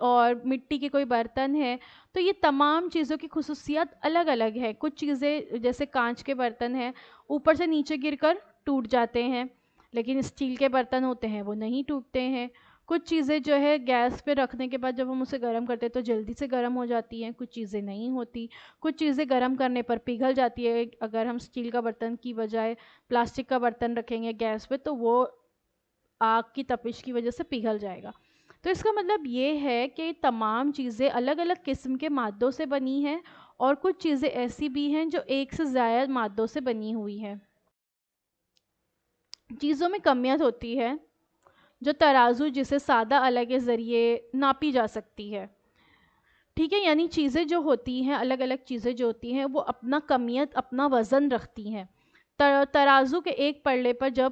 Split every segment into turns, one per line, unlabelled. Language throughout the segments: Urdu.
اور مٹی کے کوئی برتن ہے، تو یہ تمام چیزوں کی خصوصیات الگ الگ ہے. کچھ چیزیں جیسے کانچ کے برتن ہیں اوپر سے نیچے گر کر ٹوٹ جاتے ہیں، لیکن اسٹیل کے برتن ہوتے ہیں وہ نہیں ٹوٹتے ہیں. کچھ چیزیں جو ہے گیس پہ رکھنے کے بعد جب ہم اسے گرم کرتے ہیں تو جلدی سے گرم ہو جاتی ہیں، کچھ چیزیں نہیں ہوتی. کچھ چیزیں گرم کرنے پر پگھل جاتی ہے. اگر ہم اسٹیل کا برتن کی بجائے پلاسٹک کا برتن رکھیں گے گیس پہ تو وہ آگ کی تپش کی وجہ سے پگھل جائے گا. تو اس کا مطلب یہ ہے کہ تمام چیزیں الگ الگ قسم کے مادوں سے بنی ہیں، اور کچھ چیزیں ایسی بھی ہیں جو ایک سے زائد مادوں سے بنی ہوئی ہیں. چیزوں میں کمیت ہوتی ہے جو ترازو جسے سادہ آلہ کے ذریعے ناپی جا سکتی ہے. ٹھیک ہے، یعنی چیزیں جو ہوتی ہیں، الگ الگ چیزیں جو ہوتی ہیں وہ اپنا کمیت، اپنا وزن رکھتی ہیں. ترازو کے ایک پلڑے پر جب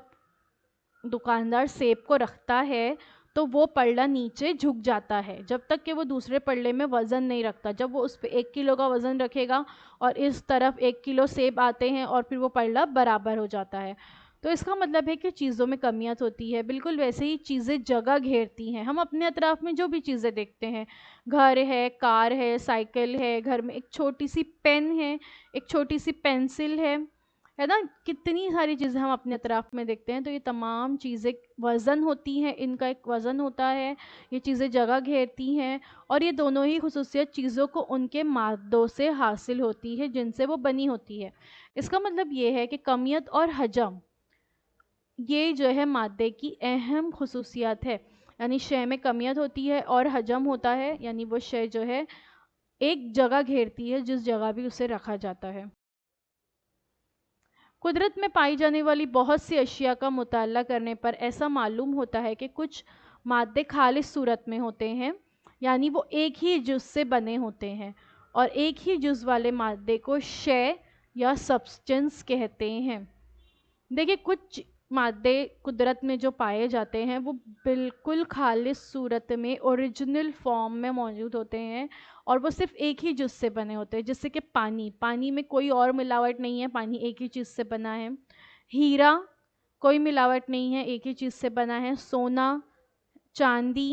دکاندار سیب کو رکھتا ہے تو وہ پلڑا نیچے جھک جاتا ہے جب تک کہ وہ دوسرے پلڑے میں وزن نہیں رکھتا. جب وہ اس پہ 1 کلو کا وزن رکھے گا اور اس طرف 1 کلو سیب آتے ہیں اور پھر وہ پلڑا برابر ہو جاتا ہے. تو اس کا مطلب ہے کہ چیزوں میں کمیت ہوتی ہے. بالکل ویسے ہی چیزیں جگہ گھیرتی ہیں. ہم اپنے اطراف میں جو بھی چیزیں دیکھتے ہیں، گھر ہے، کار ہے، سائیکل ہے، گھر میں ایک چھوٹی سی پین ہے، ایک چھوٹی سی پینسل ہے نا، کتنی ساری چیزیں ہم اپنے اطراف میں دیکھتے ہیں. تو یہ تمام چیزیں وزن ہوتی ہیں، ان کا ایک وزن ہوتا ہے. یہ چیزیں جگہ گھیرتی ہیں، اور یہ دونوں ہی خصوصیت چیزوں کو ان کے مادوں سے حاصل ہوتی ہے جن سے وہ بنی ہوتی ہے. اس کا مطلب یہ ہے کہ کمیت اور حجم یہ جو ہے مادے کی اہم خصوصیات ہے. یعنی شے میں کمیت ہوتی ہے اور حجم ہوتا ہے، یعنی وہ شے جو ہے ایک جگہ گھیرتی ہے جس جگہ بھی اسے رکھا جاتا ہے. قدرت میں پائی جانے والی بہت سی اشیاء کا مطالعہ کرنے پر ایسا معلوم ہوتا ہے کہ کچھ مادے خالص صورت میں ہوتے ہیں، یعنی وہ ایک ہی جز سے بنے ہوتے ہیں، اور ایک ہی جز والے مادے کو شے یا سبسٹنس کہتے ہیں. دیکھیں، کچھ مادے قدرت میں جو پائے جاتے ہیں وہ بالکل خالص صورت میں اوریجنل فارم میں موجود ہوتے ہیں، اور وہ صرف ایک ہی جز سے بنے ہوتے ہیں. جیسے کہ پانی میں کوئی اور ملاوٹ نہیں ہے، پانی ایک ہی چیز سے بنا ہے. ہیرا کوئی ملاوٹ نہیں ہے، ایک ہی چیز سے بنا ہے. سونا، چاندی،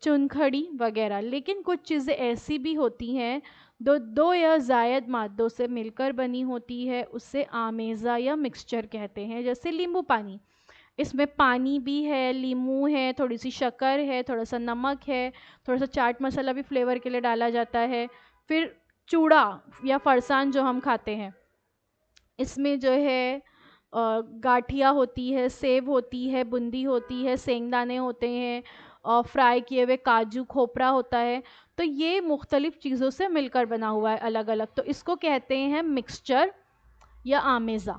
چنکھڑی وغیرہ. لیکن کچھ چیزیں ایسی بھی ہوتی ہیں دو یا زائد مادوں سے مل کر بنی ہوتی ہے، اسے آمیزہ یا مکسچر کہتے ہیں. جیسے لیمبو پانی، اس میں پانی بھی ہے، لیمو ہے، تھوڑی سی شکر ہے، تھوڑا سا نمک ہے، تھوڑا سا چاٹ مسالہ بھی فلیور کے لیے ڈالا جاتا ہے. پھر چوڑا یا فرسان جو ہم کھاتے ہیں، اس میں جو ہے گاٹھیا ہوتی ہے، سیب ہوتی ہے، بندی ہوتی ہے، سینگ دانے ہوتے ہیں، اور فرائی کیے ہوئے کاجو، کھوپرا ہوتا ہے. تو یہ مختلف چیزوں سے مل کر بنا ہوا ہے الگ الگ. تو اس کو کہتے ہیں مکسچر یا آمیزہ.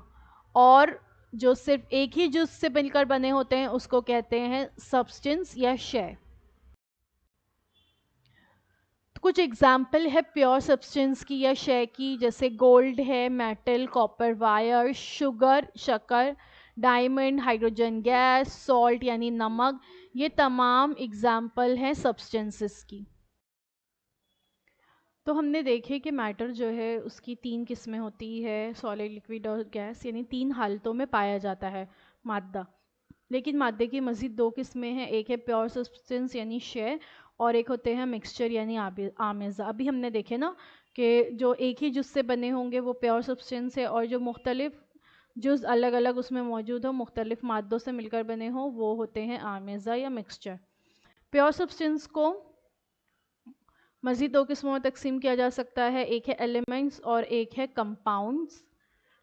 اور جو صرف ایک ہی جز سے مل کر بنے ہوتے ہیں اس کو کہتے ہیں سبسٹنس یا شے. کچھ اگزامپل ہے پیور سبسٹنس کی یا شے کی، جیسے گولڈ ہے، میٹل، کاپر وائر، شوگر شکر، ڈائمنڈ ہائیڈروجن گیس، سالٹ یعنی نمک. یہ تمام اگزامپل ہیں سبسٹنسز کی. تو ہم نے دیکھے کہ میٹر جو ہے اس کی 3 قسمیں ہوتی ہے، سالڈ، لکوڈ اور گیس، یعنی 3 حالتوں میں پایا جاتا ہے مادہ. لیکن مادے کی مزید 2 قسمیں ہیں، ایک ہے پیور سبسٹنس یعنی شے، اور ایک ہوتے ہیں مکسچر یعنی آمیزہ. ابھی ہم نے دیکھے نا کہ جو ایک ہی جز سے بنے ہوں گے وہ پیور سبسٹنس ہے، اور جو مختلف جز الگ الگ اس میں موجود ہوں، مختلف مادوں سے مل کر بنے ہوں، وہ ہوتے ہیں آمیزہ یا مکسچر. پیور سبسٹنس کو مزید 2 قسموں میں تقسیم کیا جا سکتا ہے، ایک ہے ایلیمنٹس اور ایک ہے کمپاؤنڈس.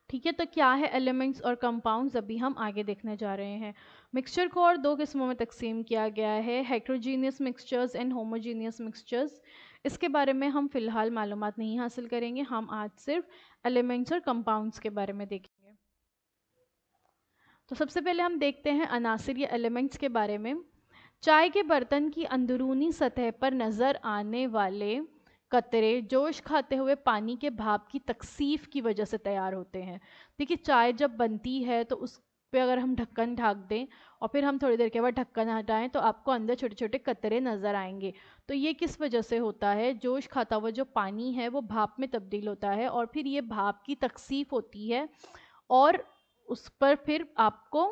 ٹھیک ہے، تو کیا ہے ایلیمنٹس اور کمپاؤنڈز ابھی ہم آگے دیکھنے جا رہے ہیں. مکسچر کو اور 2 قسموں میں تقسیم کیا گیا ہے، ہیٹروجینیس مکسچرز اینڈ ہوموجینیس مکسچرز. اس کے بارے میں ہم فی الحال معلومات نہیں حاصل کریں گے، ہم آج صرف ایلیمنٹس اور کمپاؤنڈز کے بارے میں دیکھیں گے. تو سب سے پہلے ہم دیکھتے ہیں عناصر یا ایلیمنٹس کے بارے میں. چائے کے برتن کی اندرونی سطح پر نظر آنے والے قطرے جوش کھاتے ہوئے پانی کے بھاپ کی تکثیف کی وجہ سے تیار ہوتے ہیں. دیکھیے، چائے جب بنتی ہے تو اس پہ اگر ہم ڈھکن ڈھانک دیں اور پھر ہم تھوڑی دیر کے بعد ڈھکن ہٹائیں تو آپ کو اندر چھوٹے چھوٹے قطرے نظر آئیں گے. تو یہ کس وجہ سے ہوتا ہے؟ جوش کھاتا ہوا جو پانی ہے وہ بھاپ میں تبدیل ہوتا ہے، اور پھر یہ بھاپ کی تکثیف ہوتی ہے، اور اس پر پھر آپ کو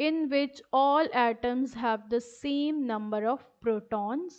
in which all atoms have the same number of protons.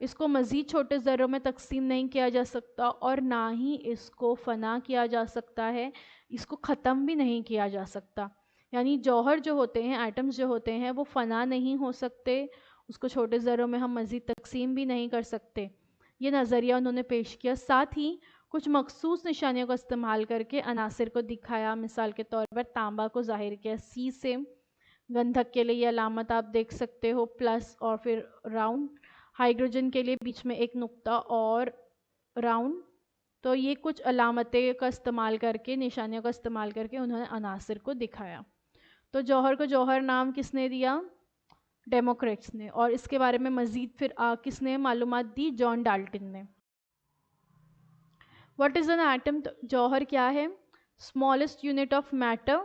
اس کو مزید چھوٹے ذروں میں تقسیم نہیں کیا جا سکتا اور نہ ہی اس کو فنا کیا جا سکتا ہے، اس کو ختم بھی نہیں کیا جا سکتا. یعنی جوہر جو ہوتے ہیں، ایٹمز جو ہوتے ہیں، وہ فنا نہیں ہو سکتے، اس کو چھوٹے ذروں میں ہم مزید تقسیم بھی نہیں کر سکتے. یہ نظریہ انہوں نے پیش کیا. ساتھ ہی کچھ مخصوص نشانیوں کا استعمال کر کے عناصر کو دکھایا. مثال کے طور پر تانبا کو ظاہر کیا سی سے. گندھک کے لیے یہ علامت آپ دیکھ سکتے ہو پلس اور پھر راؤنڈ. ہائیڈروجن کے لیے بیچ میں ایک نقطہ اور راؤنڈ. تو یہ کچھ علامتیں کا استعمال کر کے، نشانیوں کا استعمال کر کے انہوں نے عناصر کو دکھایا. تو جوہر کو جوہر نام کس نے دیا؟ ڈیموکریٹس نے. اور اس کے بارے میں مزید پھر کس نے معلومات دی؟ جان ڈالٹن نے. What is an atom? جوہر کیا ہے؟ Smallest unit of matter.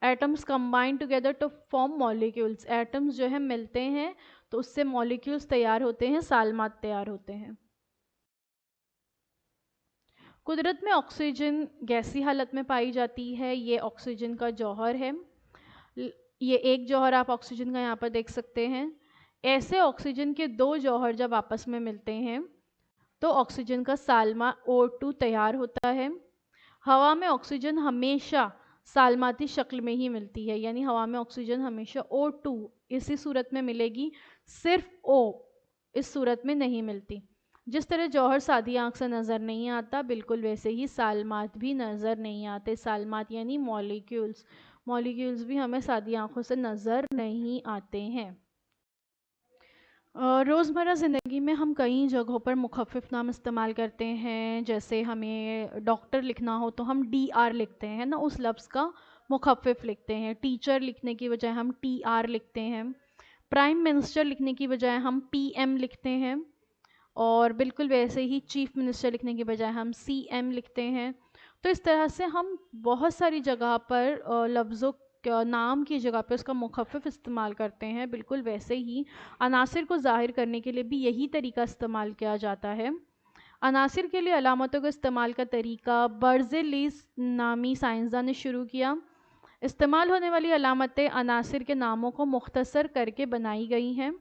Atoms combine together to form molecules. Atoms جو ہیں ملتے ہیں تو اس سے مالیکیولس تیار ہوتے ہیں، سالمات تیار ہوتے ہیں. قدرت میں آکسیجن گیسی حالت میں پائی جاتی ہے. یہ آکسیجن کا جوہر ہے. یہ ایک جوہر آپ آکسیجن کا یہاں پر دیکھ سکتے ہیں. ایسے آکسیجن کے دو جوہر جب آپس میں ملتے ہیں تو آکسیجن کا سالمہ O2 تیار ہوتا ہے. ہوا میں آکسیجن ہمیشہ سالماتی شکل میں ہی ملتی ہے. یعنی ہوا میں آکسیجن ہمیشہ O2 اسی صورت میں ملے گی، صرف O اس صورت میں نہیں ملتی. جس طرح جوہر سادی آنکھ سے نظر نہیں آتا، بالکل ویسے ہی سالمات بھی نظر نہیں آتے. سالمات یعنی مالیکیولز. مالیکیولز بھی ہمیں سادی آنکھوں سے نظر نہیں آتے ہیں. روزمرہ زندگی میں ہم کئی جگہوں پر مخفف نام استعمال کرتے ہیں. جیسے ہمیں ڈاکٹر لکھنا ہو تو ہم DR لکھتے ہیں نا، اس لفظ کا مخفف لکھتے ہیں. ٹیچر لکھنے کی بجائے ہم TR لکھتے ہیں. پرائم منسٹر لکھنے کی بجائے ہم PM لکھتے ہیں. اور بالکل ویسے ہی چیف منسٹر لکھنے کی بجائے ہم CM لکھتے ہیں. تو اس طرح سے ہم بہت ساری جگہ پر لفظوں نام کی جگہ پہ اس کا مخفف استعمال کرتے ہیں. بالکل ویسے ہی عناصر کو ظاہر کرنے کے لیے بھی یہی طریقہ استعمال کیا جاتا ہے. عناصر کے لیے علامتوں کے استعمال کا طریقہ برزیلیس نامی سائنسدان نے شروع کیا. استعمال ہونے والی علامتیں عناصر کے ناموں کو مختصر کر کے بنائی گئی ہیں.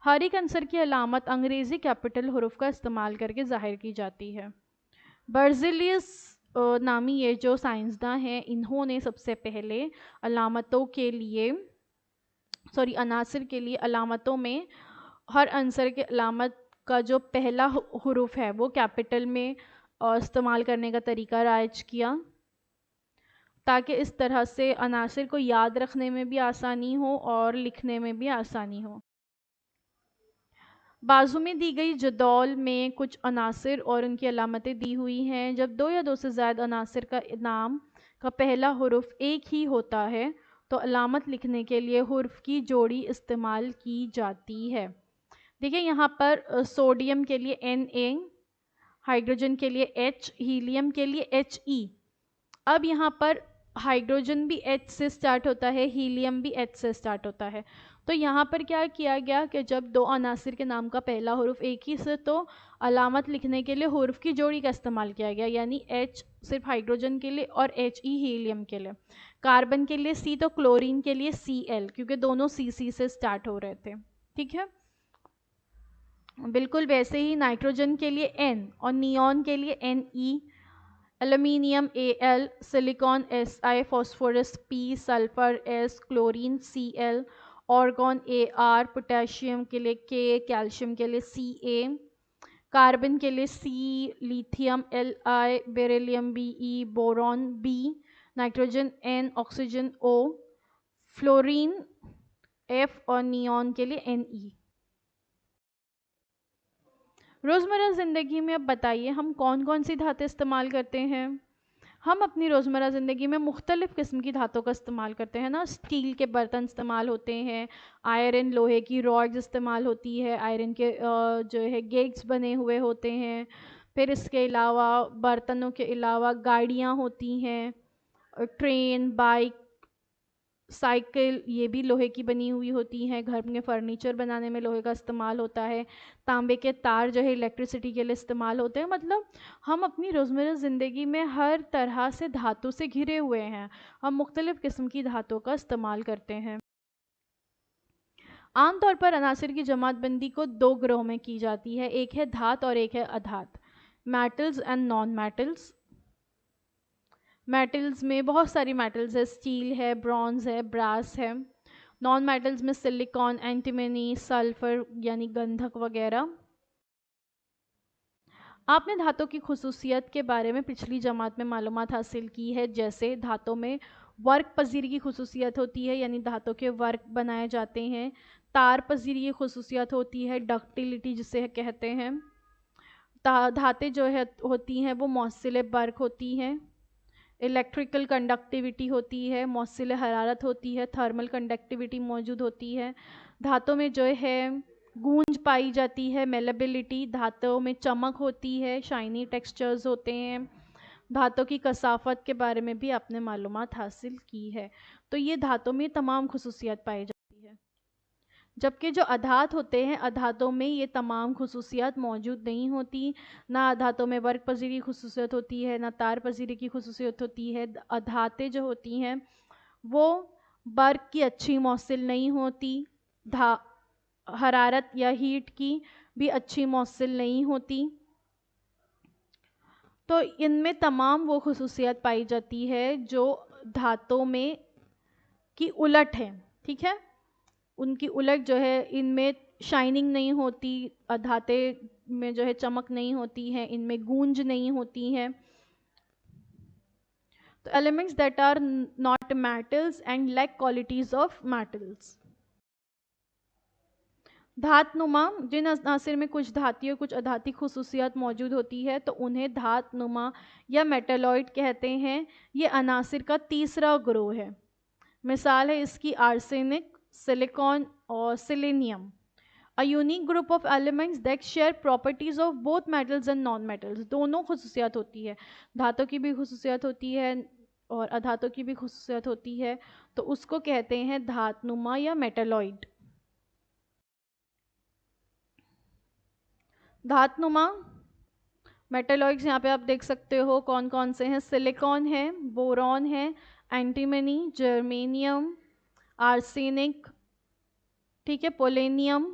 ہر ایک عنصر کی علامت انگریزی کیپٹل حروف کا استعمال کر کے ظاہر کی جاتی ہے. برزیلیس نامی یہ جو سائنسداں ہیں، انہوں نے سب سے پہلے عناصر کے لیے علامتوں میں ہر عنصر کے علامت کا جو پہلا حروف ہے وہ کیپٹل میں استعمال کرنے کا طریقہ رائج کیا، تاکہ اس طرح سے عناصر کو یاد رکھنے میں بھی آسانی ہو اور لکھنے میں بھی آسانی ہو. بازو میں دی گئی جدول میں کچھ عناصر اور ان کی علامتیں دی ہوئی ہیں. جب دو یا دو سے زائد عناصر کا نام کا پہلا حرف ایک ہی ہوتا ہے تو علامت لکھنے کے لیے حرف کی جوڑی استعمال کی جاتی ہے. دیکھیں یہاں پر سوڈیم کے لیے Na، ہائیڈروجن کے لیے H، ہیلیم کے لیے He. اب یہاں پر ہائیڈروجن بھی H سے سٹارٹ ہوتا ہے، ہیلیم بھی H سے سٹارٹ ہوتا ہے. تو یہاں پر کیا کیا گیا کہ جب دو عناصر کے نام کا پہلا حرف ایک ہی سے، تو علامت لکھنے کے لیے حرف کی جوڑی کا استعمال کیا گیا. یعنی H صرف ہائیڈروجن کے لیے اور He ہیلیم کے لیے. کاربن کے لیے C تو کلورین کے لیے Cl، کیونکہ دونوں C سے سٹارٹ ہو رہے تھے. ٹھیک ہے. بالکل ویسے ہی نائٹروجن کے لیے N اور نیون کے لیے Ne، aluminium Al، silicone Si، phosphorus P، sulphur S، chlorine Cl، argon Ar، potassium کے لیے K، کیلشیم کے لیے Ca، کاربن کے لیے C، lithium Li، بیریلیم Be، boron B، nitrogen N، oxygen O، fluorine F اور نیون کے لیے Ne. روزمرہ زندگی میں اب بتائیے ہم کون کون سی دھاتیں استعمال کرتے ہیں؟ ہم اپنی روزمرہ زندگی میں مختلف قسم کی دھاتوں کا استعمال کرتے ہیں نا. اسٹیل کے برتن استعمال ہوتے ہیں، آئرن لوہے کی راڈز استعمال ہوتی ہے، آئرن کے جو ہے گیٹس بنے ہوئے ہوتے ہیں. پھر اس کے علاوہ برتنوں کے علاوہ گاڑیاں ہوتی ہیں، ٹرین، بائک، سائیکل، یہ بھی لوہے کی بنی ہوئی ہوتی ہیں. گھر میں فرنیچر بنانے میں لوہے کا استعمال ہوتا ہے. تانبے کے تار جو ہے الیکٹریسٹی کے لیے استعمال ہوتے ہیں. مطلب ہم اپنی روزمرہ زندگی میں ہر طرح سے دھاتوں سے گھرے ہوئے ہیں. ہم مختلف قسم کی دھاتوں کا استعمال کرتے ہیں. عام طور پر عناصر کی جماعت بندی کو دو گروہ میں کی جاتی ہے، ایک ہے دھات اور ایک ہے ادھات، metals and non metals. Metals میں بہت ساری میٹلز ہے، اسٹیل ہے، برونز ہے، براس ہے۔ نان میٹلز میں سلیکان، اینٹیمنی، سلفر یعنی گندھک وغیرہ۔ آپ نے دھاتوں کی خصوصیت کے بارے میں پچھلی جماعت میں معلومات حاصل کی ہے، جیسے دھاتوں میں ورق پذیری کی خصوصیت ہوتی ہے، یعنی دھاتوں کے ورق بنائے جاتے ہیں۔ تار پذیری کی خصوصیت ہوتی ہے، ڈکٹیلیٹی جسے کہتے ہیں۔ دھاتیں جو ہوتی ہیں وہ موصل برق ہوتی ہیں۔ الیکٹریکل کنڈکٹیوٹی ہوتی ہے، موصل حرارت ہوتی ہے، تھرمل کنڈکٹیوٹی موجود ہوتی ہے۔ دھاتوں میں جو ہے گونج پائی جاتی ہے، میلیبلٹی، دھاتوں میں چمک ہوتی ہے، شائنی ٹیکسچرز ہوتے ہیں۔ دھاتوں کی کثافت کے بارے میں بھی آپ نے معلومات حاصل کی ہے۔ تو یہ دھاتوں میں تمام خصوصیات پائی جاتی ہے، جبکہ جو ادھات ہوتے ہیں، ادھاتوں میں یہ تمام خصوصیات موجود نہیں ہوتی۔ نہ ادھاتوں میں ورق پذیری کی خصوصیت ہوتی ہے، نہ تار پذیری کی خصوصیت ہوتی ہے۔ ادھاتیں جو ہوتی ہیں وہ برق کی اچھی موصل نہیں ہوتی، حرارت یا ہیٹ کی بھی اچھی موصل نہیں ہوتی۔ تو ان میں تمام وہ خصوصیات پائی جاتی ہے جو دھاتوں میں کی الٹ ہے، ٹھیک ہے۔ ان کی الٹ جو ہے، ان میں شائننگ نہیں ہوتی، دھاتیں میں جو ہے چمک نہیں ہوتی ہے، ان میں گونج نہیں ہوتی ہے۔ تو elements that are not metals and lack qualities of metals. دھات نما، جن عناصر میں کچھ دھاتی اور کچھ ادھاتی خصوصیات موجود ہوتی ہے تو انہیں دھات نما یا میٹالوئڈ کہتے ہیں۔ یہ عناصر کا تیسرا گروہ ہے۔ مثال ہے اس کی آرسینک، سلیکان اور selenium. A unique group of elements that share properties of both metals and non-metals۔ دونوں خصوصیات ہوتی ہے، دھاتوں کی بھی خصوصیات ہوتی ہے اور ادھاتوں کی بھی خصوصیات ہوتی ہے، تو اس کو کہتے ہیں دھات نما یا میٹالوئڈ۔ دھات نما میٹالوئڈز یہاں پہ آپ دیکھ سکتے ہو کون کون سے ہیں۔ سلیکان ہے، بورون ہے، اینٹیمنی، جرمینیم، آرسینک، ٹھیک ہے، پولینیم۔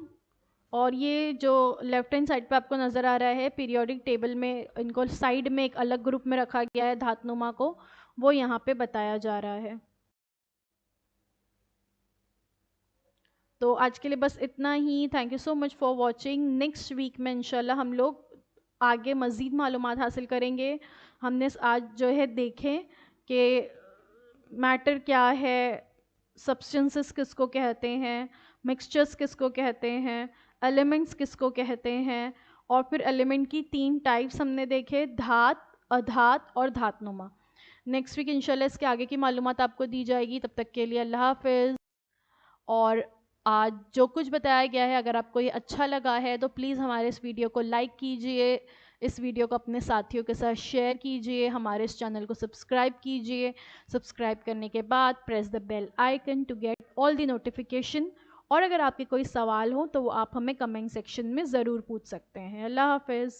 اور یہ جو لیفٹ ہینڈ سائڈ پہ آپ کو نظر آ رہا ہے پیریوڈک ٹیبل میں، ان کو سائڈ میں ایک الگ گروپ میں رکھا گیا ہے دھات نما کو، وہ یہاں پہ بتایا جا رہا ہے۔ تو آج کے لیے بس اتنا ہی۔ Thank you so much for watching. Next week میں انشاءاللہ ہم لوگ آگے مزید معلومات حاصل کریں گے۔ ہم نے آج جو ہے دیکھیں کہ میٹر کیا ہے، سبسٹنسز کس کو کہتے ہیں، مکسچرز کس کو کہتے ہیں، ایلیمنٹس کس کو کہتے ہیں، اور پھر ایلیمنٹ کی 3 ٹائپس ہم نے دیکھے، دھات، ادھات اور دھات نما۔ نیکسٹ ویک انشاءاللہ اس کے آگے کی معلومات آپ کو دی جائے گی۔ تب تک کے لیے اللہ حافظ۔ اور آج جو کچھ بتایا گیا ہے، اگر آپ کو یہ اچھا لگا ہے تو پلیز ہمارے اس ویڈیو کو لائک کیجئے، اس ویڈیو کو اپنے ساتھیوں کے ساتھ شیئر کیجئے، ہمارے اس چینل کو سبسکرائب کیجئے۔ سبسکرائب کرنے کے بعد press the bell icon to get all the notification. اور اگر آپ کے کوئی سوال ہو تو وہ آپ ہمیں کمنٹ سیکشن میں ضرور پوچھ سکتے ہیں۔ اللہ حافظ۔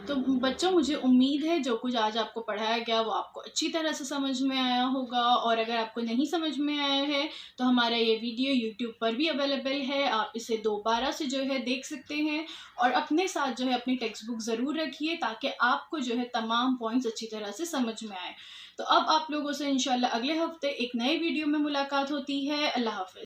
تو بچوں، مجھے امید ہے جو کچھ آج آپ کو پڑھایا گیا وہ آپ کو اچھی طرح سے سمجھ میں آیا ہوگا، اور اگر آپ کو نہیں سمجھ میں آیا ہے تو ہمارا یہ ویڈیو یوٹیوب پر بھی اویلیبل ہے، آپ اسے دوبارہ سے جو ہے دیکھ سکتے ہیں، اور اپنے ساتھ جو ہے اپنی ٹیکسٹ بک ضرور رکھیے تاکہ آپ کو جو ہے تمام پوائنٹس اچھی طرح سے سمجھ میں آئے۔ تو اب آپ لوگوں سے انشاءاللہ اگلے ہفتے ایک نئے ویڈیو میں ملاقات ہوتی ہے۔ اللہ حافظ۔